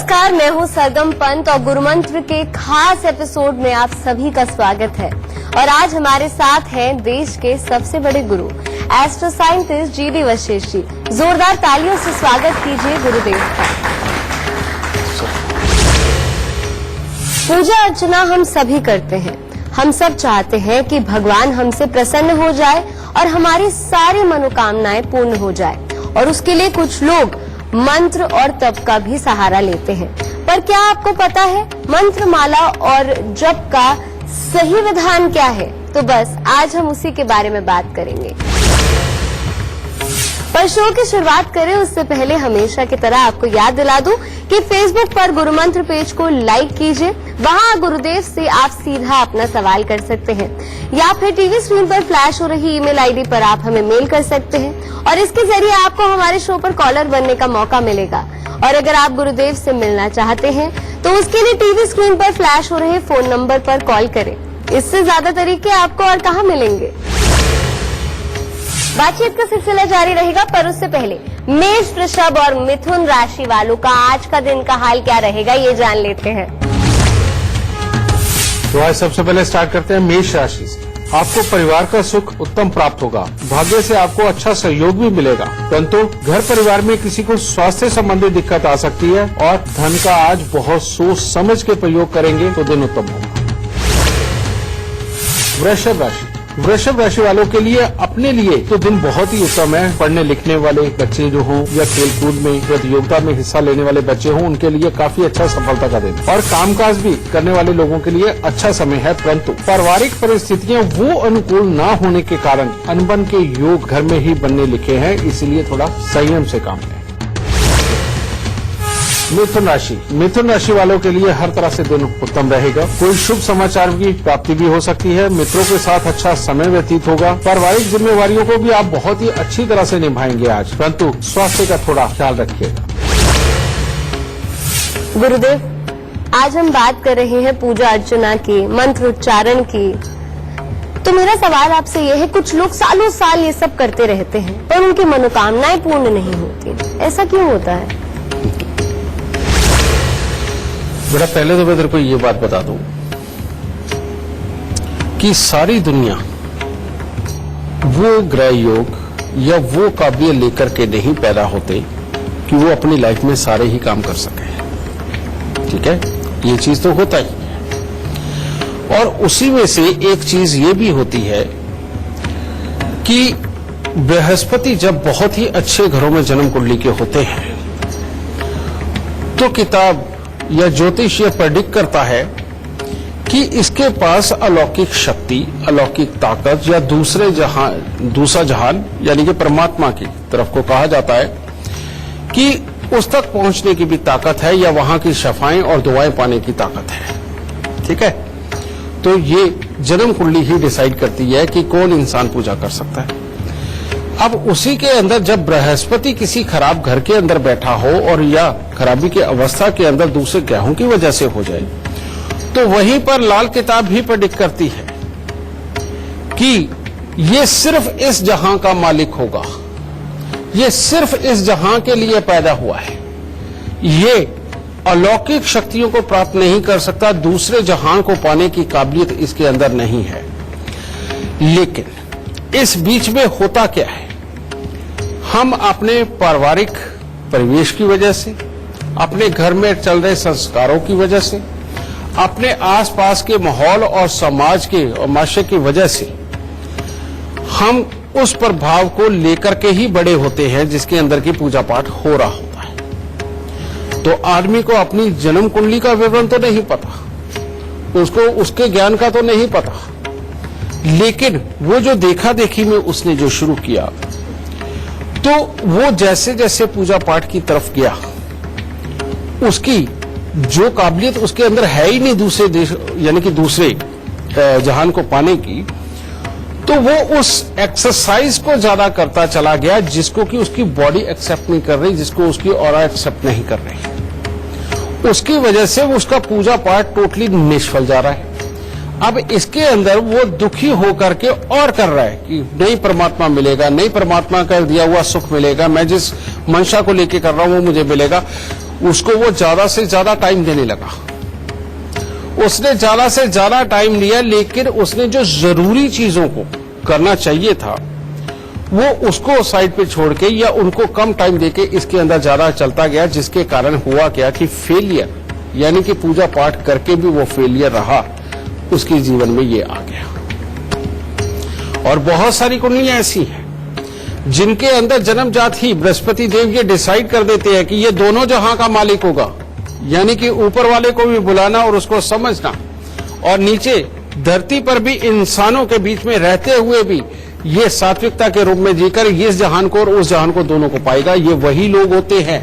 नमस्कार, मैं हूं सरगम पंत और गुरुमंत्र के खास एपिसोड में आप सभी का स्वागत है। और आज हमारे साथ हैं देश के सबसे बड़े गुरु astro scientist GD Vashishtha ji. जोरदार तालियों से स्वागत कीजिए गुरुदेव का। पूजा अर्चना हम सभी करते हैं। हम सब चाहते हैं कि भगवान हमसे प्रसन्न हो जाए और हमारी सारी मनोकामनाएं पूर्ण हो जाए, और उसके लिए कुछ लोग मंत्र और तप का भी सहारा लेते हैं। पर क्या आपको पता है मंत्र माला और जप का सही विधान क्या है? तो बस आज हम उसी के बारे में बात करेंगे। पर शो की शुरुआत करें उससे पहले हमेशा की तरह आपको याद दिला दूं कि फेसबुक पर गुरुमंत्र पेज को लाइक कीजिए। वहां गुरुदेव से आप सीधा अपना सवाल कर सकते हैं, या फिर टीवी स्क्रीन पर फ्लैश हो रही ईमेल आईडी पर आप हमें मेल कर सकते हैं, और इसके जरिए आपको हमारे शो पर कॉलर बनने का मौका मिलेगा। और अगर आप गुरुदेव से मिलना चाहते हैं तो उसके लिए टीवी स्क्रीन पर फ्लैश हो रहे फोन नंबर पर कॉल करें। इससे ज्यादा तरीके आपको और कहाँ मिलेंगे। बातचीत का सिलसिला जारी रहेगा, पर उससे पहले मेष, वृषभ और मिथुन राशि वालों का आज का दिन का हाल क्या रहेगा ये जान लेते हैं। तो आज सबसे पहले स्टार्ट करते हैं मेष राशि से। आपको परिवार का सुख उत्तम प्राप्त होगा। भाग्य से आपको अच्छा सहयोग भी मिलेगा, परंतु घर परिवार में किसी को स्वास्थ्य संबंधी दिक्कत आ सकती है, और धन का आज बहुत सोच समझ के प्रयोग करेंगे तो दिन उत्तम होगा। वृषभ राशि वालों के लिए अपने लिए तो दिन बहुत ही उत्तम है। पढ़ने लिखने वाले बच्चे जो हों या खेलकूद में प्रतियोगिता में हिस्सा लेने वाले बच्चे हों, उनके लिए काफी अच्छा सफलता का दिन, और कामकाज भी करने वाले लोगों के लिए अच्छा समय है। परंतु पारिवारिक परिस्थितियां वो अनुकूल न होने के कारण अनबन के योग घर में ही बनने लिखे हैं, इसलिए थोड़ा संयम से काम लें। मिथुन राशि वालों के लिए हर तरह से दिन उत्तम रहेगा। कोई शुभ समाचार की प्राप्ति भी हो सकती है। मित्रों के साथ अच्छा समय व्यतीत होगा। पारिवारिक जिम्मेवारियों को भी आप बहुत ही अच्छी तरह से निभाएंगे आज, परंतु स्वास्थ्य का थोड़ा ख्याल रखिएगा। गुरुदेव, आज हम बात कर रहे हैं पूजा अर्चना की, मंत्र उच्चारण की। तो मेरा सवाल आपसे यह है, कुछ लोग सालों साल ये सब करते रहते हैं पर उनकी मनोकामनाएं पूर्ण नहीं होती, ऐसा क्यों होता है? बेटा, पहले तो मैं तेरे को ये बात बता दूं कि सारी दुनिया वो ग्रह योग या वो काबिलियत लेकर के नहीं पैदा होते कि वो अपनी लाइफ में सारे ही काम कर सके। ठीक है, ये चीज तो होता ही, और उसी में से एक चीज ये भी होती है कि बृहस्पति जब बहुत ही अच्छे घरों में जन्म कुंडली के होते हैं तो किताब या ज्योतिष ये प्रेडिक्ट करता है कि इसके पास अलौकिक शक्ति, अलौकिक ताकत या दूसरा जहान यानी कि परमात्मा की तरफ को कहा जाता है कि उस तक पहुंचने की भी ताकत है, या वहां की शफाएं और दुआएं पाने की ताकत है। ठीक है, तो ये जन्म कुंडली ही डिसाइड करती है कि कौन इंसान पूजा कर सकता है। अब उसी के अंदर जब बृहस्पति किसी खराब घर के अंदर बैठा हो और या खराबी की अवस्था के अंदर दूसरे ग्रहों की वजह से हो जाए, तो वहीं पर लाल किताब भी प्रेडिक्ट करती है कि ये सिर्फ इस जहां का मालिक होगा, ये सिर्फ इस जहां के लिए पैदा हुआ है, ये अलौकिक शक्तियों को प्राप्त नहीं कर सकता, दूसरे जहां को पाने की काबिलियत इसके अंदर नहीं है। लेकिन इस बीच में होता क्या है, हम अपने पारिवारिक परिवेश की वजह से, अपने घर में चल रहे संस्कारों की वजह से, अपने आसपास के माहौल और समाज के और माशरे की वजह से हम उस प्रभाव को लेकर के ही बड़े होते हैं जिसके अंदर की पूजा पाठ हो रहा होता है। तो आदमी को अपनी जन्म कुंडली का विवरण तो नहीं पता, उसको उसके ज्ञान का तो नहीं पता, लेकिन वो जो देखा देखी में उसने जो शुरू किया, तो वो जैसे जैसे पूजा पाठ की तरफ गया, उसकी जो काबिलियत उसके अंदर है ही नहीं दूसरे देश यानी कि दूसरे जहान को पाने की, तो वो उस एक्सरसाइज को ज्यादा करता चला गया जिसको कि उसकी बॉडी एक्सेप्ट नहीं कर रही, जिसको उसकी ऑरा एक्सेप्ट नहीं कर रही। उसकी वजह से वो उसका पूजा पाठ टोटली निष्फल जा रहा है। अब इसके अंदर वो दुखी होकर के और कर रहा है कि नहीं परमात्मा मिलेगा, नहीं परमात्मा का दिया हुआ सुख मिलेगा, मैं जिस मंशा को लेके कर रहा हूं वो मुझे मिलेगा। उसको वो ज्यादा से ज्यादा टाइम देने लगा। उसने ज्यादा से ज्यादा टाइम लिया, लेकिन उसने जो जरूरी चीजों को करना चाहिए था वो उसको साइड पे छोड़ के या उनको कम टाइम देके इसके अंदर ज्यादा चलता गया, जिसके कारण हुआ क्या कि फेलियर, यानी कि पूजा पाठ करके भी वो फेलियर रहा, उसके जीवन में ये आ गया। और बहुत सारी कुंडलियां ऐसी हैं जिनके अंदर जन्मजात ही बृहस्पति देव ये डिसाइड कर देते हैं कि ये दोनों जहां का मालिक होगा, यानी कि ऊपर वाले को भी बुलाना और उसको समझना, और नीचे धरती पर भी इंसानों के बीच में रहते हुए भी ये सात्विकता के रूप में जीकर इस जहान को और उस जहान को दोनों को पाएगा। ये वही लोग होते हैं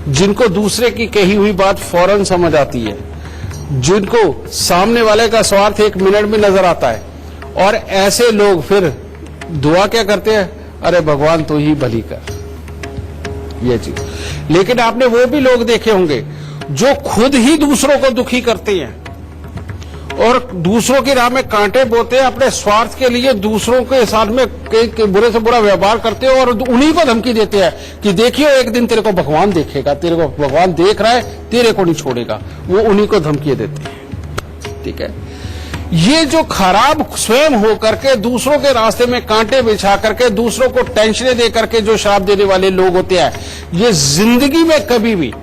जिनको दूसरे की कही हुई बात फौरन समझ आती है, जिनको सामने वाले का स्वार्थ 1 मिनट में नजर आता है, और ऐसे लोग फिर दुआ क्या करते हैं, अरे भगवान तू ही भली कर, ये चीज। लेकिन आपने वो भी लोग देखे होंगे जो खुद ही दूसरों को दुखी करते हैं और दूसरों की राह में कांटे बोते हैं, अपने स्वार्थ के लिए दूसरों के साथ में बुरे से बुरा व्यवहार करते हैं और उन्हीं को धमकी देते हैं कि देखियो एक दिन तेरे को भगवान देखेगा, तेरे को भगवान देख रहा है, तेरे को नहीं छोड़ेगा। वो उन्हीं को धमकी देते हैं। ठीक है, ये जो खराब स्वयं हो करके दूसरों के रास्ते में कांटे बिछा करके दूसरों को टेंशनें दे करके जो श्राप देने वाले लोग होते हैं, ये जिंदगी में कभी भी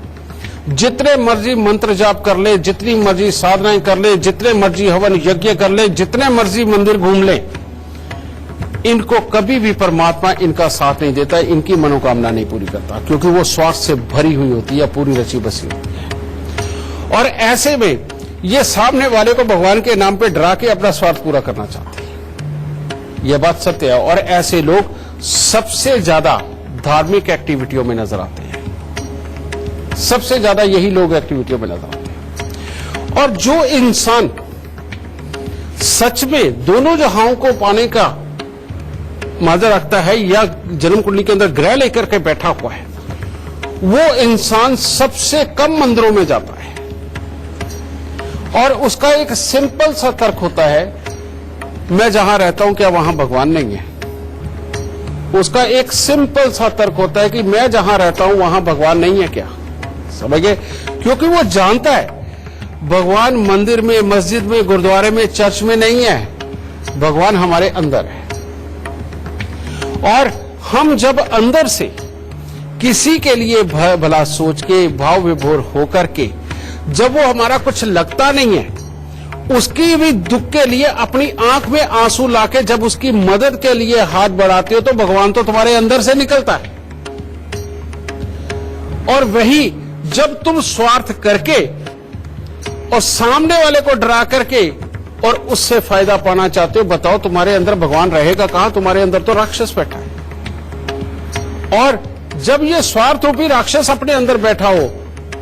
जितने मर्जी मंत्र जाप कर ले, जितनी मर्जी साधनाएं कर ले, जितने मर्जी हवन यज्ञ कर ले, जितने मर्जी मंदिर घूम ले, इनको कभी भी परमात्मा इनका साथ नहीं देता, इनकी मनोकामना नहीं पूरी करता, क्योंकि वो स्वार्थ से भरी हुई होती है, पूरी रची बसी होती है। और ऐसे में ये सामने वाले को भगवान के नाम पे डरा के अपना स्वार्थ पूरा करना चाहते हैं। यह बात सत्य है। और ऐसे लोग सबसे ज्यादा धार्मिक एक्टिविटियों में नजर आते हैं, सबसे ज्यादा यही लोग एक्टिविटियों में नजर आते हैं। और जो इंसान सच में दोनों जहां को पाने का माजर रखता है या जन्म कुंडली के अंदर ग्रह लेकर के बैठा हुआ है, वो इंसान सबसे कम मंदिरों में जाता है। और उसका एक सिंपल सा तर्क होता है, मैं जहां रहता हूं क्या वहां भगवान नहीं है? उसका एक सिंपल सा तर्क होता है कि मैं जहां रहता हूं वहां भगवान नहीं है क्या? समझ गए? क्योंकि वो जानता है भगवान मंदिर में, मस्जिद में, गुरुद्वारे में, चर्च में नहीं है, भगवान हमारे अंदर है। और हम जब अंदर से किसी के लिए भला सोच के, भाव विभोर होकर के, जब वो हमारा कुछ लगता नहीं है, उसकी भी दुख के लिए अपनी आंख में आंसू लाके जब उसकी मदद के लिए हाथ बढ़ाते हो, तो भगवान तो तुम्हारे अंदर से निकलता है। और वही जब तुम स्वार्थ करके और सामने वाले को डरा करके और उससे फायदा पाना चाहते हो, बताओ तुम्हारे अंदर भगवान रहेगा कहां? तुम्हारे अंदर तो राक्षस बैठा है। और जब ये स्वार्थ रूपी राक्षस अपने अंदर बैठा हो,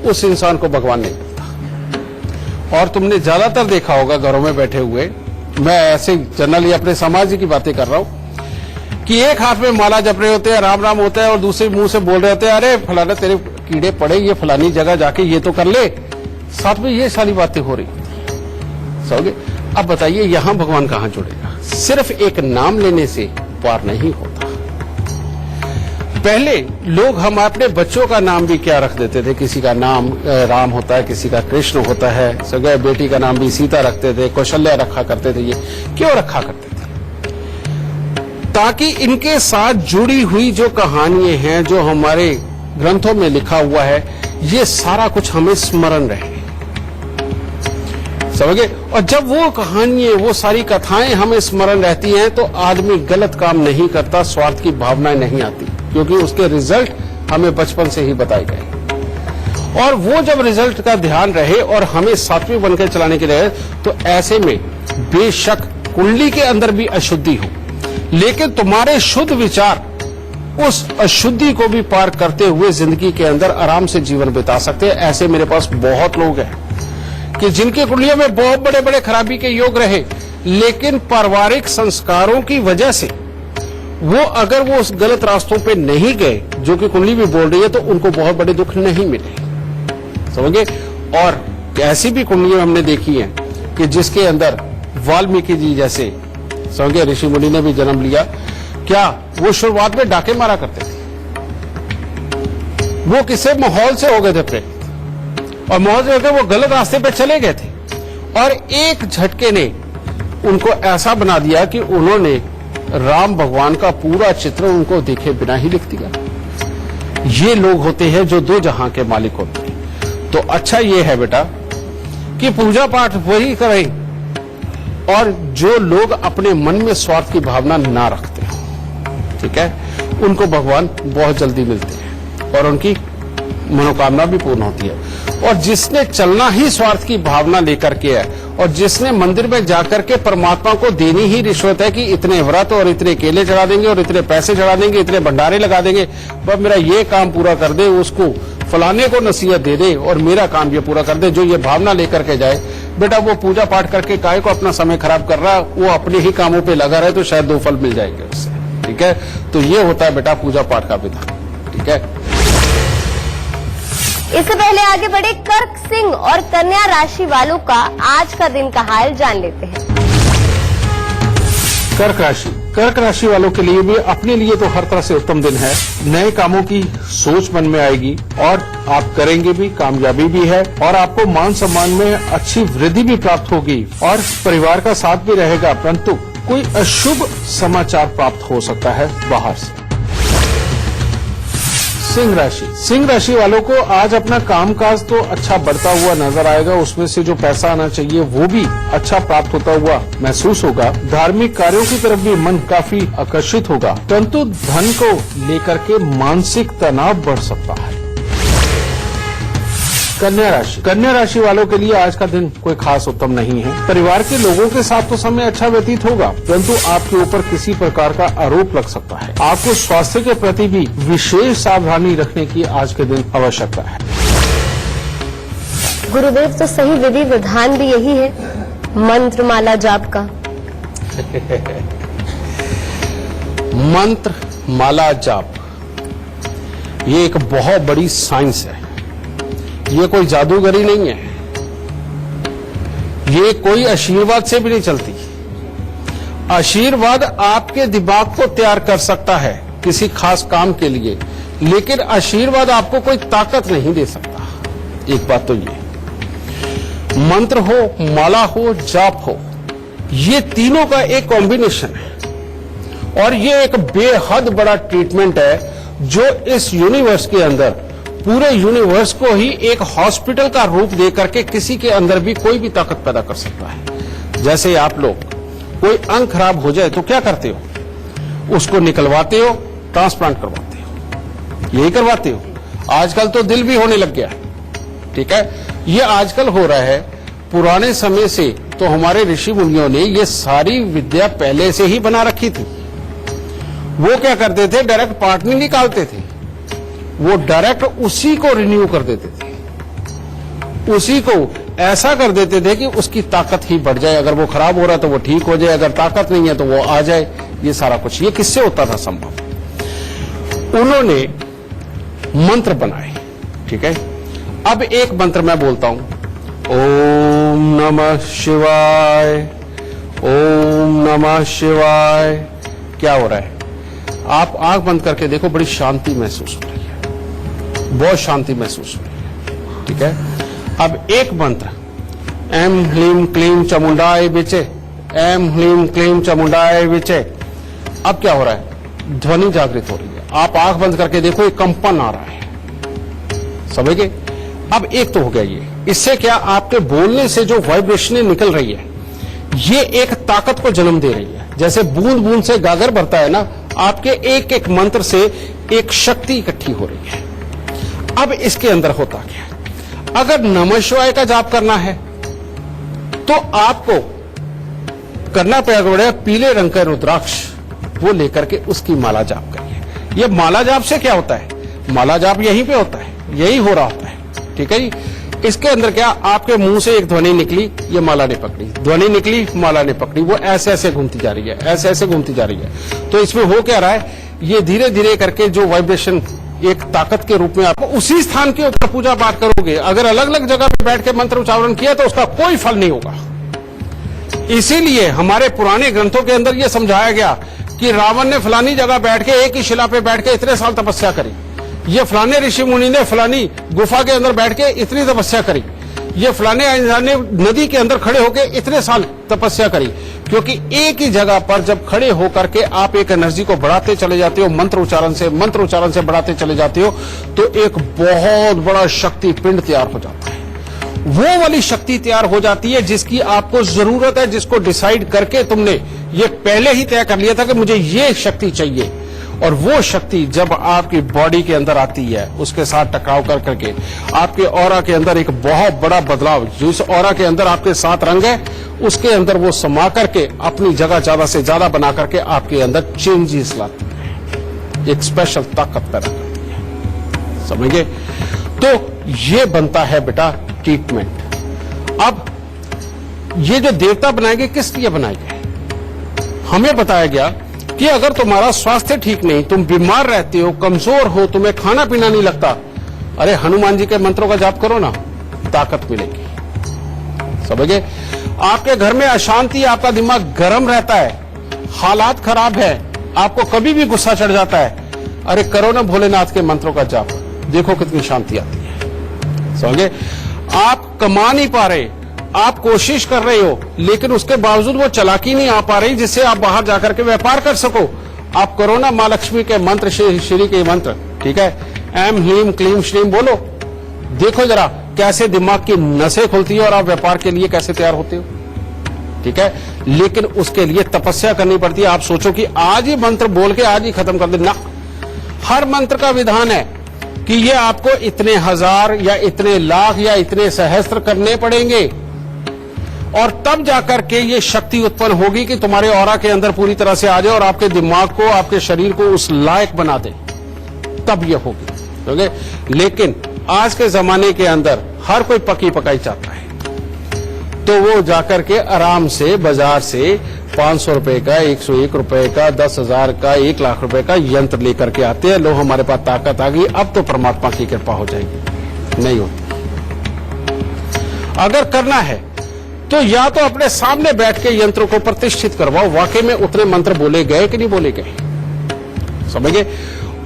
उस इंसान को भगवान नहीं मिलता। और तुमने ज्यादातर देखा होगा घरों में बैठे हुए, मैं ऐसे जनरली अपने समाज की बातें कर रहा हूं, कि एक हाथ में माला जप रहे होते हैं, राम राम होता है, और दूसरे मुंह से बोल रहे होते हैं, अरे फलाना तेरे कीड़े पड़े, ये फलानी जगह जाके ये तो कर ले, साथ में ये सारी बातें हो रही होती। समझे? अब बताइए यहां भगवान कहां जुड़ेगा? सिर्फ एक नाम लेने से पार नहीं होता। पहले लोग हम अपने बच्चों का नाम भी क्या रख देते थे, किसी का नाम राम होता है, किसी का कृष्ण होता है, सगे बेटी का नाम भी सीता रखते थे, कौशल्या रखा करते थे। ये क्यों रखा करते थे? ताकि इनके साथ जुड़ी हुई जो कहानियां हैं, जो हमारे ग्रंथों में लिखा हुआ है, ये सारा कुछ हमें स्मरण रहे। समझे? और जब वो कहानियां, वो सारी कथाएं हमें स्मरण रहती हैं, तो आदमी गलत काम नहीं करता, स्वार्थ की भावनाएं नहीं आती, क्योंकि उसके रिजल्ट हमें बचपन से ही बताए गए। और वो जब रिजल्ट का ध्यान रहे और हमें सात्विक बनकर चलाने के रहे, तो ऐसे में बेशक कुंडली के अंदर भी अशुद्धि हो, लेकिन तुम्हारे शुद्ध विचार उस अशुद्धि को भी पार करते हुए जिंदगी के अंदर आराम से जीवन बिता सकते हैं। ऐसे मेरे पास बहुत लोग हैं कि जिनके कुंडलियों में बहुत बड़े बड़े खराबी के योग रहे, लेकिन पारिवारिक संस्कारों की वजह से वो अगर वो उस गलत रास्तों पे नहीं गए, जो कि कुंडली भी बोल रही है, तो उनको बहुत बड़े दुख नहीं मिले। समझे? और ऐसी भी कुंडलियां हमने देखी हैं कि जिसके अंदर वाल्मीकि जी जैसे समझे ऋषि मुनि ने भी जन्म लिया। क्या वो शुरुआत में डाके मारा करते थे? वो किसी माहौल से हो गए थे प्रेरित, और माहौल से होकर वो गलत रास्ते पे चले गए थे, और एक झटके ने उनको ऐसा बना दिया कि उन्होंने राम भगवान का पूरा चित्र उनको देखे बिना ही लिख दिया। ये लोग होते हैं जो दो जहां के मालिक होते हैं। तो अच्छा ये है बेटा कि पूजा पाठ वही करें, और जो लोग अपने मन में स्वार्थ की भावना ना रखते हो, ठीक है, उनको भगवान बहुत जल्दी मिलते हैं और उनकी मनोकामना भी पूर्ण होती है। और जिसने चलना ही स्वार्थ की भावना लेकर के है, और जिसने मंदिर में जाकर के परमात्मा को देनी ही रिश्वत है कि इतने व्रत और इतने केले चढ़ा देंगे और इतने पैसे चढ़ा देंगे, इतने भंडारे लगा देंगे, बस मेरा ये काम पूरा कर दे, उसको फलाने को नसीहत दे दे और मेरा काम ये पूरा कर दे, जो ये भावना लेकर के जाए, बेटा वो पूजा पाठ करके काहे को अपना समय खराब कर रहा, वो अपने ही कामों पे लगा रहे तो शायद 2 फल मिल जाएंगे उससे। ठीक है, तो ये होता है बेटा पूजा पाठ का विधान। ठीक है, इससे पहले आगे बढ़े कर्क सिंह और कन्या राशि वालों का आज का दिन का हाल जान लेते हैं। कर्क राशि वालों के लिए भी अपने लिए तो हर तरह से उत्तम दिन है। नए कामों की सोच मन में आएगी और आप करेंगे भी, कामयाबी भी है, और आपको मान सम्मान में अच्छी वृद्धि भी प्राप्त होगी और परिवार का साथ भी रहेगा। परंतु कोई अशुभ समाचार प्राप्त हो सकता है बाहर से। सिंह राशि वालों को आज अपना कामकाज तो अच्छा बढ़ता हुआ नजर आएगा, उसमें से जो पैसा आना चाहिए वो भी अच्छा प्राप्त होता हुआ महसूस होगा। धार्मिक कार्यों की तरफ भी मन काफी आकर्षित होगा, परंतु धन को लेकर के मानसिक तनाव बढ़ सकता है। कन्या राशि वालों के लिए आज का दिन कोई खास उत्तम नहीं है। परिवार के लोगों के साथ तो समय अच्छा व्यतीत होगा, परंतु आपके ऊपर किसी प्रकार का आरोप लग सकता है। आपको स्वास्थ्य के प्रति भी विशेष सावधानी रखने की आज के दिन आवश्यकता है। गुरुदेव, तो सही विधि विधान भी यही है, मंत्र माला जाप का। मंत्र माला जाप ये एक बहुत बड़ी साइंस है। ये कोई जादूगरी नहीं है, ये कोई आशीर्वाद से भी नहीं चलती। आशीर्वाद आपके दिमाग को तैयार कर सकता है किसी खास काम के लिए, लेकिन आशीर्वाद आपको कोई ताकत नहीं दे सकता। एक बात तो ये, मंत्र हो, माला हो, जाप हो, ये तीनों का एक कॉम्बिनेशन है और ये एक बेहद बड़ा ट्रीटमेंट है जो इस यूनिवर्स के अंदर, पूरे यूनिवर्स को ही एक हॉस्पिटल का रूप देकर के किसी के अंदर भी कोई भी ताकत पैदा कर सकता है। जैसे आप लोग कोई अंग खराब हो जाए तो क्या करते हो, उसको निकलवाते हो, ट्रांसप्लांट करवाते हो, यही करवाते हो। आजकल तो दिल भी होने लग गया है। ठीक है, ये आजकल हो रहा है। पुराने समय से तो हमारे ऋषि मुनियों ने ये सारी विद्या पहले से ही बना रखी थी। वो क्या करते थे, डायरेक्ट पार्ट नहीं निकालते थे, वो डायरेक्ट उसी को रिन्यू कर देते थे, उसी को ऐसा कर देते थे कि उसकी ताकत ही बढ़ जाए। अगर वो खराब हो रहा है तो वो ठीक हो जाए, अगर ताकत नहीं है तो वो आ जाए। ये सारा कुछ ये किससे होता था संभव? उन्होंने मंत्र बनाए। ठीक है, अब एक मंत्र मैं बोलता हूं, ओम नमः शिवाय, ओम नमः शिवाय। क्या हो रहा है? आप आंख बंद करके देखो, बड़ी शांति महसूस हो रही है, बहुत शांति महसूस हो रही है। ठीक है, अब एक मंत्र, एम ह्लीम क्लीम चामुंडाय विचे, एम ह्लीम क्लीम चामुंडाय विचे। अब क्या हो रहा है? ध्वनि जागृत हो रही है। आप आंख बंद करके देखो, एक कंपन आ रहा है, समझ गए? अब एक तो हो गया ये। इससे क्या, आपके बोलने से जो वाइब्रेशनें निकल रही है, ये एक ताकत को जन्म दे रही है। जैसे बूंद बूंद से गागर भरता है ना, आपके एक एक मंत्र से एक शक्ति इकट्ठी हो रही है। अब इसके अंदर होता क्या है, अगर नमः शिवाय का जाप करना है तो आपको करना पड़ेगा पीले रंग का रुद्राक्ष, वो लेकर के उसकी माला जाप करिए। ये माला जाप से क्या होता है, माला जाप यहीं पे होता है, यही हो रहा होता है। ठीक है जी, इसके अंदर क्या, आपके मुंह से एक ध्वनि निकली, ये माला ने पकड़ी, ध्वनि निकली, माला ने पकड़ी, वो ऐसे ऐसे घूमती जा रही है, ऐसे ऐसे घूमती जा रही है। तो इसमें हो क्या रहा है, ये धीरे धीरे करके जो वाइब्रेशन एक ताकत के रूप में आपको उसी स्थान के ऊपर पूजा पाठ करोगे। अगर अलग अलग जगह पे बैठ के मंत्र उच्चारण किया तो उसका कोई फल नहीं होगा। इसीलिए हमारे पुराने ग्रंथों के अंदर यह समझाया गया कि रावण ने फलानी जगह बैठ के, एक ही शिला पे बैठ के इतने साल तपस्या करी। ये फलाने ऋषि मुनि ने फलानी गुफा के अंदर बैठ के इतनी तपस्या करी, ये फलाने इंसान ने नदी के अंदर खड़े होकर इतने साल तपस्या करी। क्योंकि एक ही जगह पर जब खड़े होकर के आप एक एनर्जी को बढ़ाते चले जाते हो, मंत्र उच्चारण से बढ़ाते चले जाते हो, तो एक बहुत बड़ा शक्ति पिंड तैयार हो जाता है। वो वाली शक्ति तैयार हो जाती है जिसकी आपको जरूरत है, जिसको डिसाइड करके तुमने ये पहले ही तय कर लिया था कि मुझे ये शक्ति चाहिए। और वो शक्ति जब आपकी बॉडी के अंदर आती है, उसके साथ टकराव कर करके आपके ऑरा के अंदर एक बहुत बड़ा बदलाव, जिस ऑरा के अंदर आपके 7 रंग है उसके अंदर वो समा करके अपनी जगह ज्यादा से ज्यादा बना करके आपके अंदर चेंजेस लाती है, एक स्पेशल ताकत पैदा करती है। समझिए? तो ये बनता है बेटा ट्रीटमेंट। अब ये जो देवता बनाएंगे किस लिए बनाएंगे? हमें बताया गया कि अगर तुम्हारा स्वास्थ्य ठीक नहीं, तुम बीमार रहते हो, कमजोर हो, तुम्हें खाना पीना नहीं लगता, अरे हनुमान जी के मंत्रों का जाप करो ना, ताकत मिलेगी। समझे? आपके घर में अशांति, आपका दिमाग गर्म रहता है, हालात खराब है, आपको कभी भी गुस्सा चढ़ जाता है, अरे करो ना भोलेनाथ के मंत्रों का जाप, देखो कितनी शांति आती है। समझे? आप कमा नहीं पा रहे, आप कोशिश कर रहे हो, लेकिन उसके बावजूद वो चालाकी नहीं आ पा रही जिससे आप बाहर जाकर के व्यापार कर सको, आप करो ना मां लक्ष्मी के मंत्र, श्री के मंत्र, ठीक है? एम ह्लीम क्लीम श्रीम बोलो, देखो जरा कैसे दिमाग की नसें खुलती है और आप व्यापार के लिए कैसे तैयार होते हो। ठीक है? लेकिन उसके लिए तपस्या करनी पड़ती है। आप सोचो कि आज ही मंत्र बोल के आज ही खत्म कर देना, हर मंत्र का विधान है कि ये आपको इतने हजार या इतने लाख या इतने सहस्त्र करने पड़ेंगे, और तब जाकर के ये शक्ति उत्पन्न होगी कि तुम्हारे ऑरा के अंदर पूरी तरह से आ जाए और आपके दिमाग को, आपके शरीर को उस लायक बना दे, तब ये होगी। ओके? लेकिन आज के जमाने के अंदर हर कोई पकी पकाई चाहता है, तो वो जाकर के आराम से बाजार से 500 रुपए का, 101 रुपए का, 10,000 का, 1 लाख रुपए का यंत्र लेकर के आते हैं। लो हमारे पास ताकत आ गई, अब तो परमात्मा की कृपा हो जाएगी। नहीं होती। अगर करना है तो या तो अपने सामने बैठ के यंत्रों को प्रतिष्ठित करवाओ, वाकई में उतने मंत्र बोले गए कि नहीं बोले गए, समझे?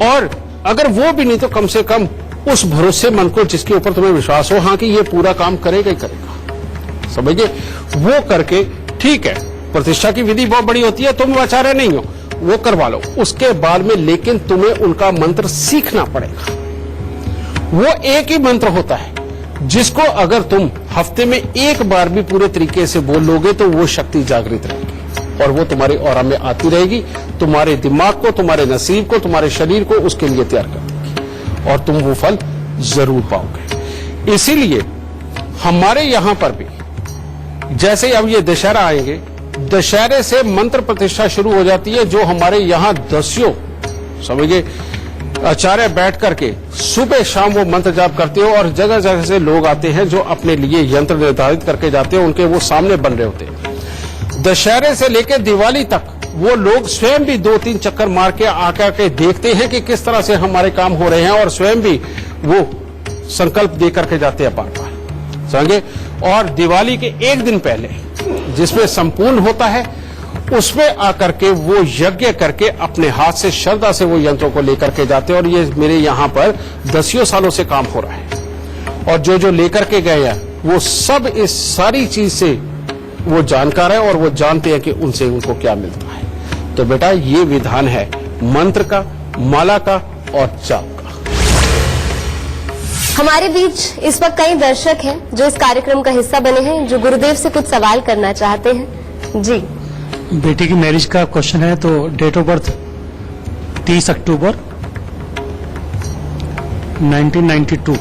और अगर वो भी नहीं तो कम से कम उस भरोसेमंद को जिसके ऊपर तुम्हें विश्वास हो, हाँ कि ये पूरा काम करेगा ही करेगा, समझिए? वो करके, ठीक है, प्रतिष्ठा की विधि बहुत बड़ी होती है, तुम आचार्य नहीं हो, वो करवा लो उसके बाद में, लेकिन तुम्हें उनका मंत्र सीखना पड़ेगा। वो एक ही मंत्र होता है जिसको अगर तुम हफ्ते में एक बार भी पूरे तरीके से बोल लोगे तो वो शक्ति जागृत रहेगी और वो तुम्हारे ऑरा में आती रहेगी, तुम्हारे दिमाग को, तुम्हारे नसीब को, तुम्हारे शरीर को उसके लिए तैयार कर देगी और तुम वो फल जरूर पाओगे। इसीलिए हमारे यहां पर भी जैसे अब ये दशहरा आएंगे, दशहरे से मंत्र प्रतिष्ठा शुरू हो जाती है, जो हमारे यहां दस्यों, समझिए, आचार्य बैठ करके सुबह शाम वो मंत्र जाप करते हो, और जगह जगह से लोग आते हैं जो अपने लिए यंत्र निर्धारित करके जाते हैं, उनके वो सामने बन रहे होते हैं। दशहरे से लेकर दिवाली तक वो लोग स्वयं भी 2-3 चक्कर मार के आकर के देखते हैं कि किस तरह से हमारे काम हो रहे हैं, और स्वयं भी वो संकल्प दे करके जाते हैं बार-बार, समझे? और दिवाली के एक दिन पहले जिसमें संपूर्ण होता है, उसमें आकर के वो यज्ञ करके अपने हाथ से श्रद्धा से वो यंत्रों को लेकर के जाते हैं। और ये मेरे यहाँ पर 10 सालों से काम हो रहा है, और जो जो लेकर के गए हैं वो सब इस सारी चीज से वो जानकार है और वो जानते हैं कि उनसे उनको क्या मिलता है। तो बेटा ये विधान है मंत्र का, माला का और जाप का। हमारे बीच इस वक्त कई दर्शक हैं जो इस कार्यक्रम का हिस्सा बने हैं, जो गुरुदेव से कुछ सवाल करना चाहते हैं। जी, बेटी की मैरिज का क्वेश्चन है, तो डेट ऑफ बर्थ 30 अक्टूबर 1992।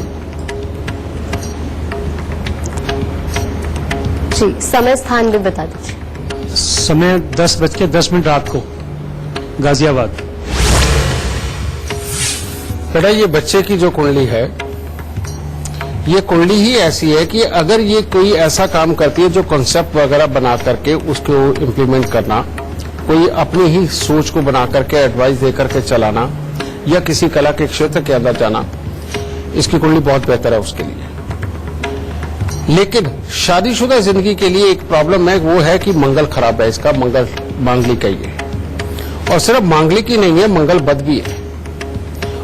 जी, समय स्थान भी बता दीजिए। समय 10:10 रात को, गाजियाबाद। बेटा ये बच्चे की जो कुंडली है, ये कुंडली ही ऐसी है कि अगर ये कोई ऐसा काम करती है जो कॉन्सेप्ट वगैरह बना करके उसको इम्प्लीमेंट करना, कोई अपनी ही सोच को बना करके एडवाइस दे करके चलाना, या किसी कला के क्षेत्र के अंदर जाना, इसकी कुंडली बहुत बेहतर है उसके लिए। लेकिन शादीशुदा जिंदगी के लिए एक प्रॉब्लम है, वो है कि मंगल खराब है इसका, मंगल मांगलिक ही है, और सिर्फ मांगलिक ही नहीं है, मंगल बद भी है।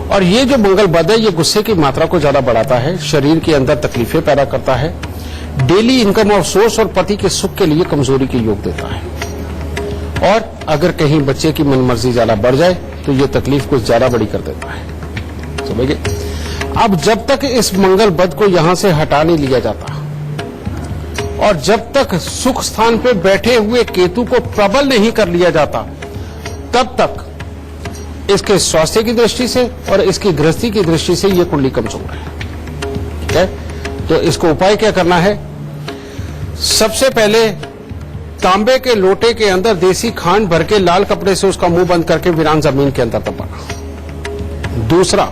और ये जो मंगल बद है ये गुस्से की मात्रा को ज्यादा बढ़ाता है, शरीर के अंदर तकलीफें पैदा करता है, डेली इनकम और सोर्स और पति के सुख के लिए कमजोरी के योग देता है। और अगर कहीं बच्चे की मनमर्जी ज्यादा बढ़ जाए तो ये तकलीफ कुछ ज्यादा बड़ी कर देता है। समझिए, अब जब तक इस मंगल बद को यहां से हटा नहीं लिया जाता और जब तक सुख स्थान पे बैठे हुए केतु को प्रबल नहीं कर लिया जाता, तब तक इसके स्वास्थ्य की दृष्टि से और इसकी गृहस्थी की दृष्टि से ये कुंडली कमजोर है। ठीक है, तो इसको उपाय क्या करना है? सबसे पहले तांबे के लोटे के अंदर देसी खांड भर के लाल कपड़े से उसका मुंह बंद करके वीरान जमीन के अंदर दबाना। दूसरा,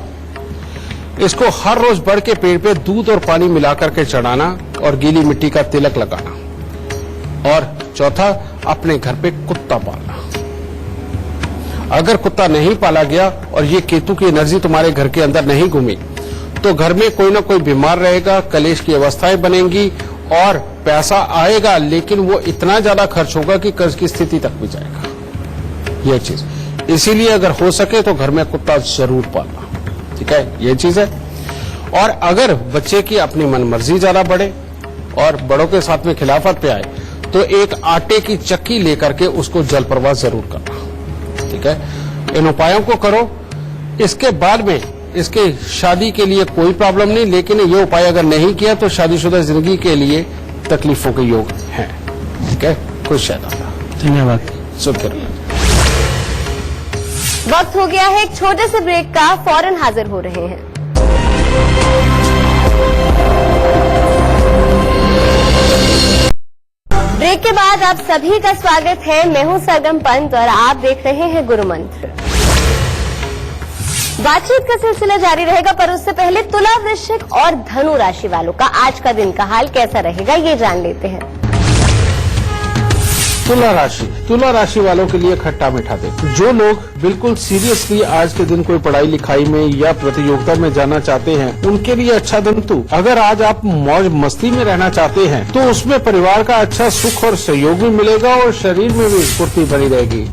इसको हर रोज बढ़ के पेड़ पे दूध और पानी मिला करके चढ़ाना और गीली मिट्टी का तिलक लगाना। और चौथा, अपने घर पे कुत्ता पालना। अगर कुत्ता नहीं पाला गया और ये केतु की एनर्जी तुम्हारे घर के अंदर नहीं घूमी तो घर में कोई ना कोई बीमार रहेगा, कलेश की अवस्थाएं बनेंगी और पैसा आएगा लेकिन वो इतना ज्यादा खर्च होगा कि कर्ज की स्थिति तक भी जाएगा। ये चीज, इसीलिए अगर हो सके तो घर में कुत्ता जरूर पालना। ठीक है, ये चीज है। और अगर बच्चे की अपनी मनमर्जी ज्यादा बढ़े और बड़ों के साथ में खिलाफत पे आए तो एक आटे की चक्की लेकर के उसको जल प्रवाह जरूर करना। ठीक है, इन उपायों को करो। इसके बाद में इसके शादी के लिए कोई प्रॉब्लम नहीं, लेकिन ये उपाय अगर नहीं किया तो शादीशुदा जिंदगी के लिए तकलीफों के योग हैं। ठीक है, खुश है दादा। धन्यवाद। शुक्र। वक्त हो गया है एक छोटे से ब्रेक का, फौरन हाजिर हो रहे हैं। ब्रेक के बाद आप सभी का स्वागत है। मैं हूं सरगम पंत और आप देख रहे हैं गुरु मंत्र। बातचीत का सिलसिला जारी रहेगा, पर उससे पहले तुला, वृश्चिक और धनु राशि वालों का आज का दिन का हाल कैसा रहेगा ये जान लेते हैं। तुला राशि वालों के लिए खट्टा मीठा दिन। जो लोग बिल्कुल सीरियसली आज के दिन कोई पढ़ाई लिखाई में या प्रतियोगिता में जाना चाहते हैं उनके लिए अच्छा दिन। तो अगर आज आप मौज मस्ती में रहना चाहते हैं तो उसमें परिवार का अच्छा सुख और सहयोग भी मिलेगा और शरीर में भी स्फूर्ति बनी रहेगी।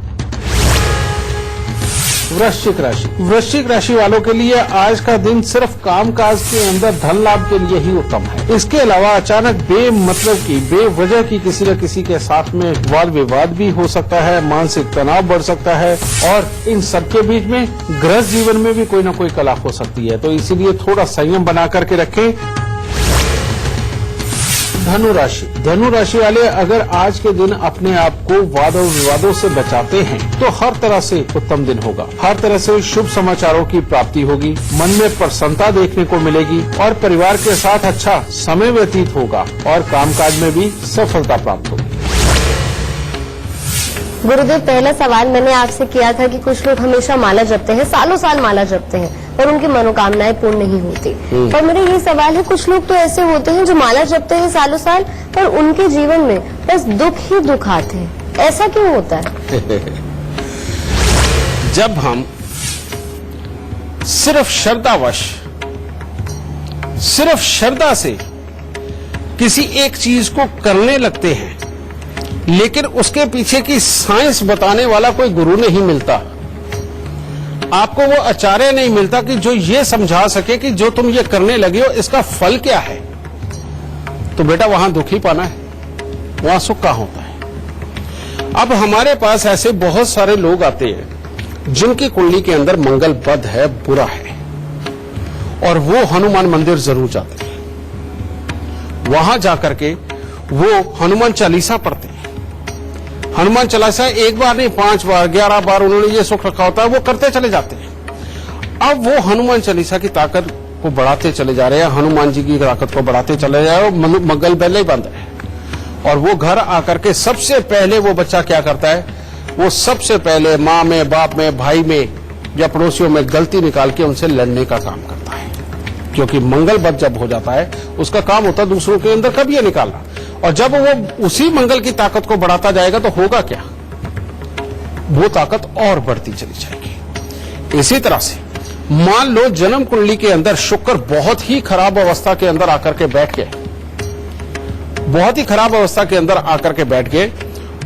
वृश्चिक राशि वालों के लिए आज का दिन सिर्फ कामकाज के अंदर धन लाभ के लिए ही उत्तम है। इसके अलावा अचानक बेमतलब की, बेवजह की किसी न किसी के साथ में वाद विवाद भी हो सकता है, मानसिक तनाव बढ़ सकता है और इन सबके बीच में गृहस्थ जीवन में भी कोई न कोई कला हो सकती है। तो इसीलिए थोड़ा संयम बना करके रखें। धनु राशि वाले अगर आज के दिन अपने आप को वाद और विवादों से बचाते हैं तो हर तरह से उत्तम दिन होगा। हर तरह से शुभ समाचारों की प्राप्ति होगी, मन में प्रसन्नता देखने को मिलेगी और परिवार के साथ अच्छा समय व्यतीत होगा और कामकाज में भी सफलता प्राप्त होगी। गुरुदेव, पहला सवाल मैंने आपसे किया था कि कुछ लोग हमेशा माला जपते हैं, सालों साल माला जपते हैं पर उनकी मनोकामनाएं पूर्ण नहीं होती। पर मेरा ये सवाल है, कुछ लोग तो ऐसे होते हैं जो माला जपते हैं सालों साल पर उनके जीवन में बस दुख ही दुख आते हैं। ऐसा क्यों होता है? जब हम सिर्फ श्रद्धावश, सिर्फ श्रद्धा से किसी एक चीज को करने लगते हैं लेकिन उसके पीछे की साइंस बताने वाला कोई गुरु नहीं मिलता, आपको वो आचार्य नहीं मिलता कि जो ये समझा सके कि जो तुम ये करने लगे हो इसका फल क्या है, तो बेटा वहां दुख ही पाना है, वहां सुख कहां होता है। अब हमारे पास ऐसे बहुत सारे लोग आते हैं जिनकी कुंडली के अंदर मंगल बद है, बुरा है, और वो हनुमान मंदिर जरूर जाते हैं। वहां जाकर के वो हनुमान चालीसा पढ़ते हैं। हनुमान चालीसा एक बार नहीं 5 बार 11 बार उन्होंने ये सुख रखा होता है, वो करते चले जाते हैं। अब वो हनुमान चालीसा की ताकत को बढ़ाते चले जा रहे हैं, हनुमान जी की ताकत को बढ़ाते चले जा रहे हैं, मंगल पहले ही बंद है। और वो घर आकर के सबसे पहले वो बच्चा क्या करता है, वो सबसे पहले माँ में, बाप में, भाई में या पड़ोसियों में गलती निकाल के उनसे लड़ने का काम करता है। क्योंकि मंगल बद जब हो जाता है उसका काम होता है दूसरों के अंदर कभी निकालना, और जब वो उसी मंगल की ताकत को बढ़ाता जाएगा तो होगा क्या, वो ताकत और बढ़ती चली जाएगी। इसी तरह से मान लो जन्म कुंडली के अंदर शुक्र बहुत ही खराब अवस्था के अंदर आकर के बैठ गए, बहुत ही खराब अवस्था के अंदर आकर के बैठ गए,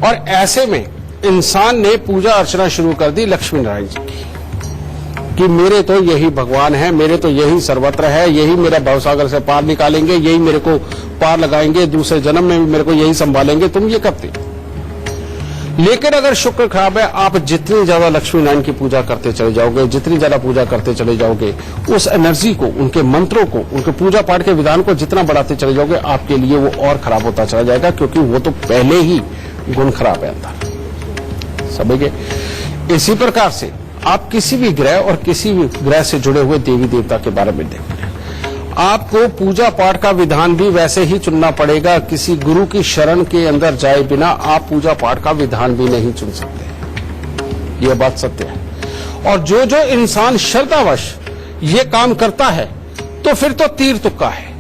और ऐसे में इंसान ने पूजा अर्चना शुरू कर दी लक्ष्मी नारायण जी की। कि मेरे तो यही भगवान है, मेरे तो यही सर्वत्र है, यही मेरा भवसागर से पार निकालेंगे, यही मेरे को पार लगाएंगे, दूसरे जन्म में भी मेरे को यही संभालेंगे, तुम ये करते। लेकिन अगर शुक्र खराब है, आप जितनी ज्यादा लक्ष्मी नारायण की पूजा करते चले जाओगे, जितनी ज्यादा पूजा करते चले जाओगे, उस एनर्जी को, उनके मंत्रों को, उनके पूजा पाठ के विधान को जितना बढ़ाते चले जाओगे, आपके लिए वो और खराब होता चला जाएगा, क्योंकि वो तो पहले ही गुण खराब है अंदर। समझे? इसी प्रकार से आप किसी भी ग्रह और किसी भी ग्रह से जुड़े हुए देवी देवता के बारे में देखें, आपको पूजा पाठ का विधान भी वैसे ही चुनना पड़ेगा। किसी गुरु की शरण के अंदर जाए बिना आप पूजा पाठ का विधान भी नहीं चुन सकते, यह बात सत्य है। और जो जो इंसान श्रद्धावश ये काम करता है, तो फिर तो तीर तुक्का है।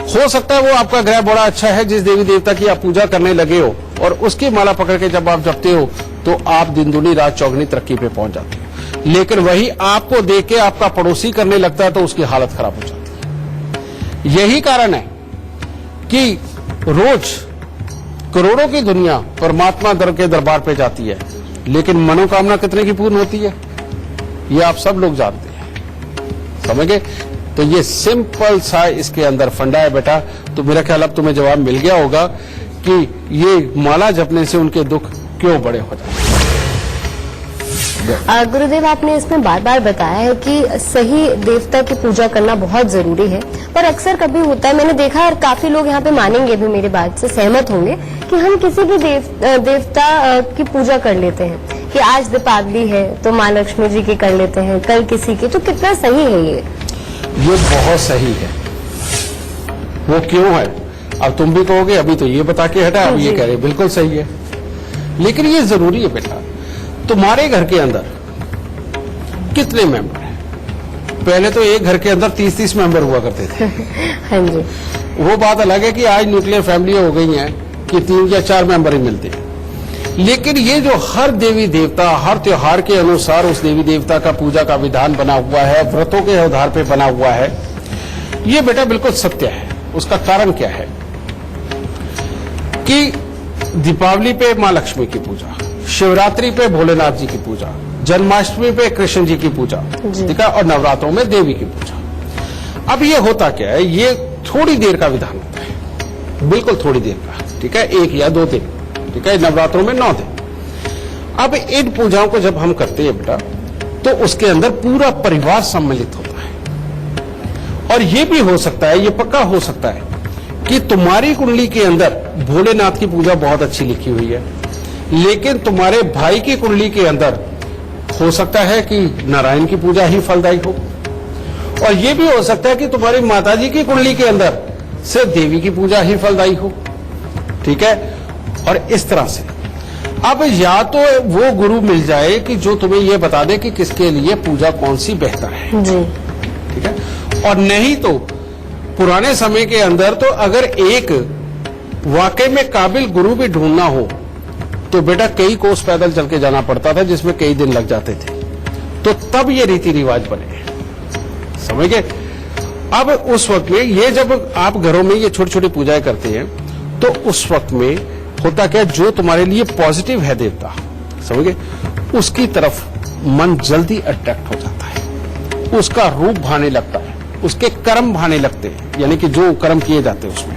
हो सकता है वो आपका ग्रह बड़ा अच्छा है, जिस देवी देवता की आप पूजा करने लगे हो, और उसकी माला पकड़ के जब आप जपते हो, तो आप दिन दुनी रात चौगनी तरक्की पे पहुंच जाते हो। लेकिन वही आपको देख के आपका पड़ोसी करने लगता है, तो उसकी हालत खराब हो जाती है। यही कारण है कि रोज करोड़ों की दुनिया परमात्मा दर के दरबार पे जाती है, लेकिन मनोकामना कितने की पूर्ण होती है, ये आप सब लोग जानते हैं। समझ गए? तो ये सिंपल सा इसके अंदर फंडा है बेटा। तो मेरा ख्याल अब तुम्हें जवाब मिल गया होगा कि ये माला जपने से उनके दुख क्यों बड़े हो जाते हैं। गुरुदेव, आपने इसमें बार बार बताया है कि सही देवता की पूजा करना बहुत जरूरी है, पर अक्सर कभी होता है, मैंने देखा और काफी लोग यहाँ पे मानेंगे भी, मेरी बात से सहमत होंगे, कि हम किसी भी देवता की पूजा कर लेते हैं कि आज दीपावली है तो माँ लक्ष्मी जी की कर लेते हैं, कल किसी की। तो कितना सही है ये? बहुत सही है। वो क्यों है? अब तुम भी कहोगे अभी तो ये बता के हटा, अब ये कह रहे बिल्कुल सही है, लेकिन ये जरूरी है बेटा। तुम्हारे घर के अंदर कितने मेंबर हैं? पहले तो एक घर के अंदर 30-30 मेंबर हुआ करते थे। हाँ जी। वो बात अलग है कि आज न्यूक्लियर फैमिली हो गई हैं कि 3 या 4 मेंबर ही मिलते हैं। लेकिन ये जो हर देवी देवता हर त्योहार के अनुसार उस देवी देवता का पूजा का विधान बना हुआ है, व्रतों के आधार पर बना हुआ है, ये बेटा बिल्कुल सत्य है। उसका कारण क्या है कि दीपावली पे माँ लक्ष्मी की पूजा, शिवरात्रि पे भोलेनाथ जी की पूजा, जन्माष्टमी पे कृष्ण जी की पूजा, ठीक है, और नवरात्रों में देवी की पूजा। अब ये होता क्या है, ये थोड़ी देर का विधान होता है, बिल्कुल थोड़ी देर का, ठीक है, 1 या 2 दिन, ठीक है, नवरात्रों में 9 दिन। अब इन पूजाओं को जब हम करते हैं बेटा, तो उसके अंदर पूरा परिवार सम्मिलित होता है। और ये भी हो सकता है, ये पक्का हो सकता है कि तुम्हारी कुंडली के अंदर भोलेनाथ की पूजा बहुत अच्छी लिखी हुई है, लेकिन तुम्हारे भाई की कुंडली के अंदर हो सकता है कि नारायण की पूजा ही फलदायी हो, और यह भी हो सकता है कि तुम्हारी माताजी की कुंडली के अंदर से देवी की पूजा ही फलदायी हो, ठीक है। और इस तरह से अब या तो वो गुरु मिल जाए कि जो तुम्हें यह बता दे कि किसके लिए पूजा कौन सी बेहतर है, ठीक है, और नहीं तो पुराने समय के अंदर तो अगर एक वाकई में काबिल गुरु भी ढूंढना हो तो बेटा कई कोस पैदल चल के जाना पड़ता था, जिसमें कई दिन लग जाते थे। तो तब ये रीति रिवाज बने, समझ गए। अब उस वक्त में ये जब आप घरों में ये छोटी छोटी पूजाएं करते हैं, तो उस वक्त में होता क्या, जो तुम्हारे लिए पॉजिटिव है देवता, समझ गए, उसकी तरफ मन जल्दी अट्रैक्ट हो जाता है, उसका रूप भाने लगता है, उसके कर्म भाने लगते हैं, यानी कि जो कर्म किए जाते हैं उसमें,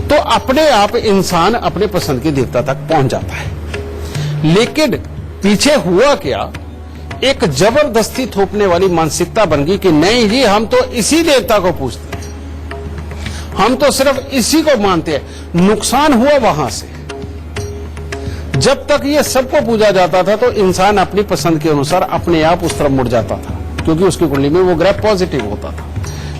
तो अपने आप इंसान अपने पसंद के देवता तक पहुंच जाता है। लेकिन पीछे हुआ क्या, एक जबरदस्ती थोपने वाली मानसिकता बन गई कि नहीं जी, हम तो इसी देवता को पूजते हैं, हम तो सिर्फ इसी को मानते हैं। नुकसान हुआ वहां से, जब तक ये सबको पूजा जाता था तो इंसान अपनी पसंद के अनुसार अपने आप उस तरफ मुड़ जाता था, क्योंकि उसकी कुंडली में वो ग्रह पॉजिटिव होता था।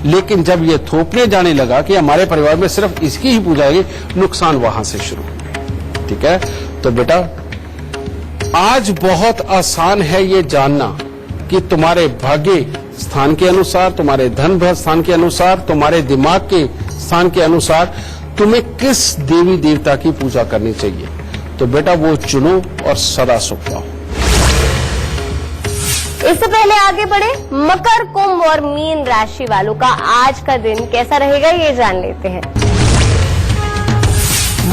लेकिन जब ये थोपने जाने लगा कि हमारे परिवार में सिर्फ इसकी ही पूजा है, नुकसान वहां से शुरू हुए, ठीक है। तो बेटा आज बहुत आसान है ये जानना कि तुम्हारे भाग्य स्थान के अनुसार, तुम्हारे धन स्थान के अनुसार, तुम्हारे दिमाग के स्थान के अनुसार तुम्हें किस देवी देवता की पूजा करनी चाहिए। तो बेटा वो चुनो और सदा सुख पाओ। इससे पहले आगे बढ़े, मकर, कुंभ और मीन राशि वालों का आज का दिन कैसा रहेगा ये जान लेते हैं।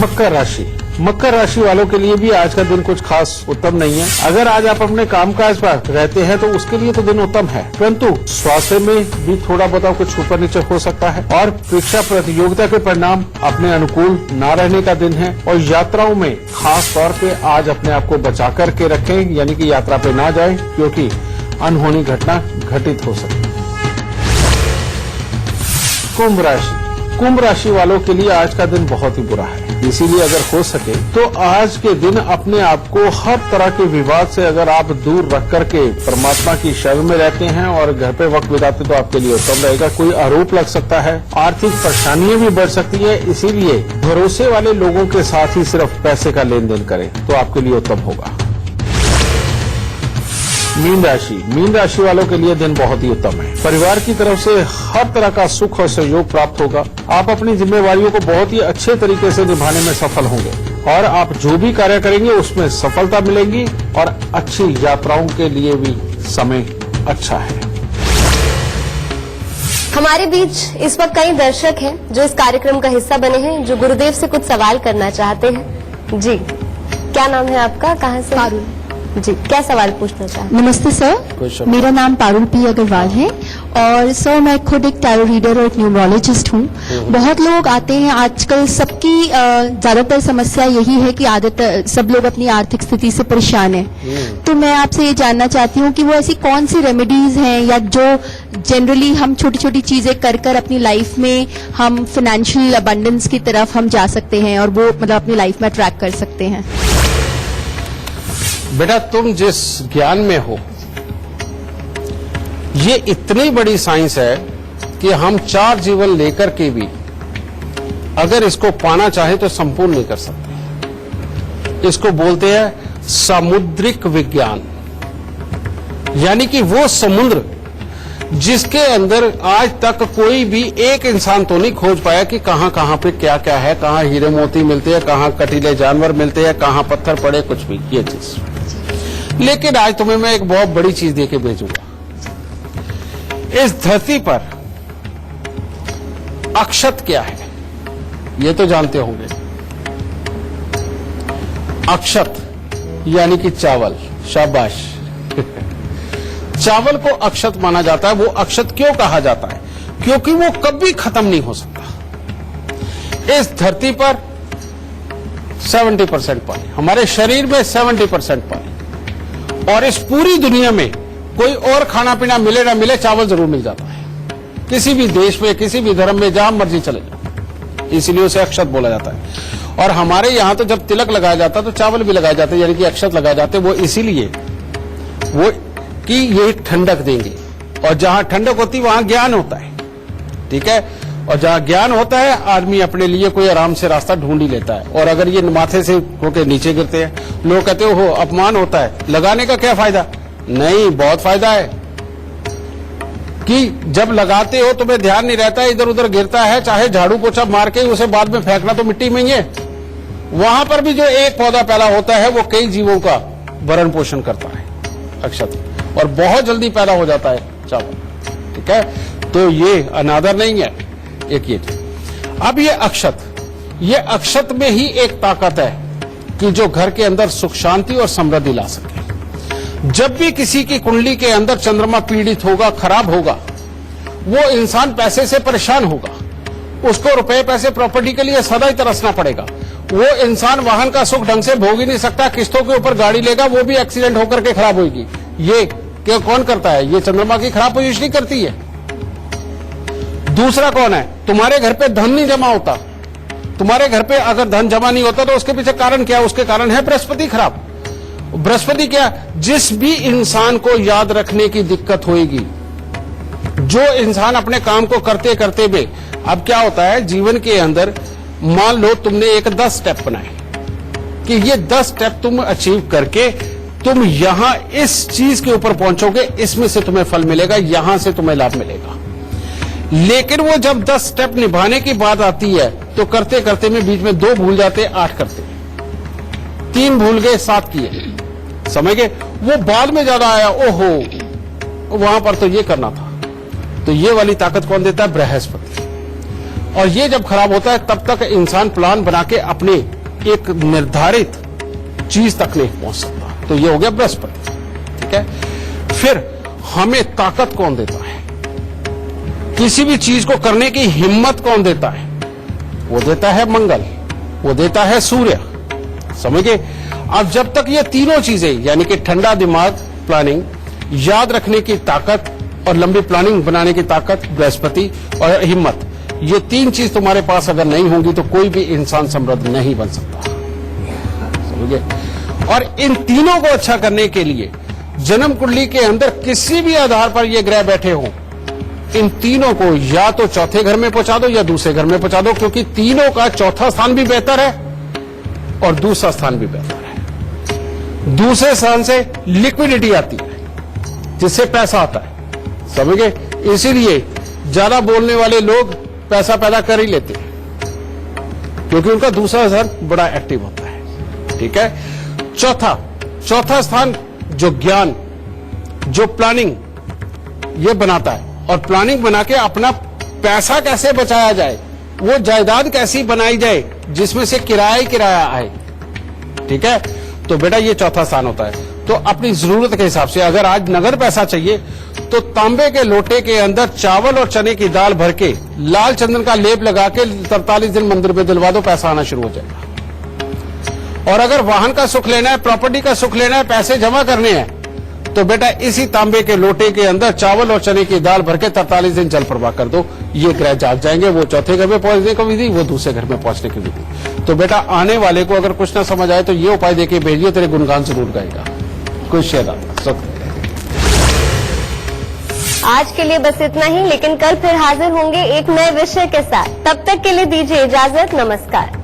मकर राशि मकर राशि वालों के लिए भी आज का दिन कुछ खास उत्तम नहीं है। अगर आज आप अपने कामकाज पर रहते हैं तो उसके लिए तो दिन उत्तम है, परंतु स्वास्थ्य में भी थोड़ा बताओ कुछ ऊपर नीचे हो सकता है। और परीक्षा प्रतियोगिता के परिणाम अपने अनुकूल न रहने का दिन है। और यात्राओं में खास तौर पे आज अपने आप को बचा करके रखें, यानी कि यात्रा पे ना जाएं, क्योंकि अनहोनी घटना घटित हो सकती है। कुंभ राशि वालों के लिए आज का दिन बहुत ही बुरा है, इसीलिए अगर हो सके तो आज के दिन अपने आप को हर तरह के विवाद से अगर आप दूर रख करके परमात्मा की शरण में रहते हैं और घर पे वक्त बिताते तो आपके लिए उत्तम रहेगा। कोई आरोप लग सकता है, आर्थिक परेशानियां भी बढ़ सकती है, इसीलिए भरोसे वाले लोगों के साथ ही सिर्फ पैसे का लेन देन करें तो आपके लिए उत्तम होगा। मीन राशि वालों के लिए दिन बहुत ही उत्तम है। परिवार की तरफ से हर तरह का सुख और सहयोग प्राप्त होगा। आप अपनी जिम्मेवारियों को बहुत ही अच्छे तरीके से निभाने में सफल होंगे और आप जो भी कार्य करेंगे उसमें सफलता मिलेगी और अच्छी यात्राओं के लिए भी समय अच्छा है। हमारे बीच इस वक्त कई दर्शक हैं जो इस कार्यक्रम का हिस्सा बने हैं, जो गुरुदेव से कुछ सवाल करना चाहते हैं। जी, क्या नाम है आपका, कहाँ से? पारुल। जी, क्या सवाल पूछना चाहते हैं? नमस्ते सर, मेरा नाम पारुल पी अग्रवाल है और सर मैं खुद एक टैरो रीडर और एक न्यूमरोलॉजिस्ट हूँ। बहुत लोग आते हैं, आजकल सबकी ज्यादातर समस्या यही है कि सब लोग अपनी आर्थिक स्थिति से परेशान हैं। तो मैं आपसे ये जानना चाहती हूँ कि वो ऐसी कौन सी रेमेडीज हैं या जो जनरली हम छोटी छोटी चीजें कर कर अपनी लाइफ में हम फाइनेंशियल अबंडेंस की तरफ हम जा सकते हैं और वो मतलब अपनी लाइफ में अट्रैक्ट कर सकते हैं। बेटा, तुम जिस ज्ञान में हो ये इतनी बड़ी साइंस है कि हम 4 जीवन लेकर के भी अगर इसको पाना चाहे तो संपूर्ण नहीं कर सकते। इसको बोलते हैं सामुद्रिक विज्ञान, यानी कि वो समुद्र जिसके अंदर आज तक कोई भी एक इंसान तो नहीं खोज पाया कि कहां कहां पे क्या क्या है, कहां हीरे मोती मिलते हैं, कहां कटीले जानवर मिलते हैं, कहां पत्थर पड़े, कुछ भी ये चीज। लेकिन आज तुम्हें मैं एक बहुत बड़ी चीज देके भेजूंगा। इस धरती पर अक्षत क्या है ये तो जानते होंगे। अक्षत यानी कि चावल। शाबाश। चावल को अक्षत माना जाता है। वो अक्षत क्यों कहा जाता है? क्योंकि वो कभी खत्म नहीं हो सकता। इस धरती पर 70% पानी, हमारे शरीर में 70% पानी, और इस पूरी दुनिया में कोई और खाना पीना मिले ना मिले चावल जरूर मिल जाता है। किसी भी देश में, किसी भी धर्म में, जहां मर्जी चले जाओ, इसलिए उसे अक्षत बोला जाता है। और हमारे यहां तो जब तिलक लगाया जाता है तो चावल भी लगाए जाते हैं, यानी कि अक्षत लगाए जाते हैं। वो इसीलिए वो कि ये ठंडक देंगे, और जहां ठंडक होती वहां ज्ञान होता है। ठीक है, और जहां ज्ञान होता है आदमी अपने लिए कोई आराम से रास्ता ढूंढ ही लेता है। और अगर ये माथे से होकर नीचे गिरते हैं, लोग कहते हो अपमान होता है, लगाने का क्या फायदा? नहीं, बहुत फायदा है कि जब लगाते हो तुम्हें ध्यान नहीं रहता, इधर उधर गिरता है, चाहे झाड़ू पोछा मार के उसे बाद में फेंकना तो मिट्टी में ही है। वहां पर भी जो एक पौधा पैदा होता है वो कई जीवों का भरण पोषण करता है, अक्षत, और बहुत जल्दी पैदा हो जाता है चावल। ठीक है, तो ये अनादर नहीं है एक ये। अब ये अक्षत में ही एक ताकत है कि जो घर के अंदर सुख शांति और समृद्धि ला सके। जब भी किसी की कुंडली के अंदर चंद्रमा पीड़ित होगा, खराब होगा, वो इंसान पैसे से परेशान होगा, उसको रुपए पैसे प्रॉपर्टी के लिए सदा ही तरसना पड़ेगा। वो इंसान वाहन का सुख ढंग से भोग ही नहीं सकता, किस्तों के ऊपर गाड़ी लेगा वो भी एक्सीडेंट होकर के खराब होगी। ये क्या कौन करता है? ये चंद्रमा की खराब पोजीशनिंग करती है। दूसरा कौन है? तुम्हारे घर पे धन नहीं जमा होता। तुम्हारे घर पे अगर धन जमा नहीं होता तो उसके पीछे कारण क्या? उसके कारण है बृहस्पति खराब। बृहस्पति क्या? जिस भी इंसान को याद रखने की दिक्कत होगी, जो इंसान अपने काम को करते करते भी, अब क्या होता है जीवन के अंदर, मान लो तुमने एक 10 स्टेप बनाए कि ये 10 स्टेप तुम अचीव करके तुम यहां इस चीज के ऊपर पहुंचोगे, इसमें से तुम्हें फल मिलेगा, यहां से तुम्हें लाभ मिलेगा। लेकिन वो जब 10 स्टेप निभाने की बात आती है तो करते करते में बीच में 2 भूल जाते, 8 करते, 3 भूल गए, 7 किए, समझ गए? वो बाद में ज्यादा आया, ओहो वहां पर तो ये करना था। तो ये वाली ताकत कौन देता है? बृहस्पति। और ये जब खराब होता है तब तक इंसान प्लान बना के अपने एक निर्धारित चीज तक नहीं पहुंच सकता। तो ये हो गया बृहस्पति, ठीक है। फिर हमें ताकत कौन देता है, किसी भी चीज को करने की हिम्मत कौन देता है, वो देता है मंगल, वो देता है सूर्य, समझ गए। अब जब तक ये तीनों चीजें यानी कि ठंडा दिमाग, प्लानिंग, याद रखने की ताकत और लंबी प्लानिंग बनाने की ताकत, बृहस्पति और हिम्मत, ये तीन चीज तुम्हारे पास अगर नहीं होंगी तो कोई भी इंसान समृद्ध नहीं बन सकता, समझे। और इन तीनों को अच्छा करने के लिए जन्म कुंडली के अंदर किसी भी आधार पर ये ग्रह बैठे हों, इन तीनों को या तो चौथे घर में पहुंचा दो या दूसरे घर में पहुंचा दो, क्योंकि तीनों का चौथा स्थान भी बेहतर है और दूसरा स्थान भी बेहतर है। दूसरे स्थान से लिक्विडिटी आती है, जिससे पैसा आता है, समझ गए। इसीलिए ज्यादा बोलने वाले लोग पैसा पैदा कर ही लेते हैं, क्योंकि उनका दूसरा स्थान बड़ा एक्टिव होता है, ठीक है। चौथा स्थान जो ज्ञान, जो प्लानिंग ये बनाता है, और प्लानिंग बना के अपना पैसा कैसे बचाया जाए, वो जायदाद कैसी बनाई जाए जिसमें से किराया आए, ठीक है। तो बेटा ये चौथा स्थान होता है। तो अपनी जरूरत के हिसाब से अगर आज नगद पैसा चाहिए तो तांबे के लोटे के अंदर चावल और चने की दाल भर के लाल चंदन का लेप लगा के 43 दिन मंदिर में दिलवा दो, पैसा आना शुरू हो जाएगा। और अगर वाहन का सुख लेना है, प्रॉपर्टी का सुख लेना है, पैसे जमा करने हैं, तो बेटा इसी तांबे के लोटे के अंदर चावल और चने की दाल भर के 43 दिन जल प्रवाह कर दो, ये ग्रह जाग जाएंगे। वो चौथे घर में पहुंचने की विधि, वो दूसरे घर में पहुंचने की विधि। तो बेटा आने वाले को अगर कुछ ना समझ आए तो ये उपाय देके भेजिए, तेरे गुणगान जरूर गाएगा। कुछ शेयर आज के लिए बस इतना ही, लेकिन कल फिर हाजिर होंगे एक नए विषय के साथ। तब तक के लिए दीजिए इजाजत, नमस्कार।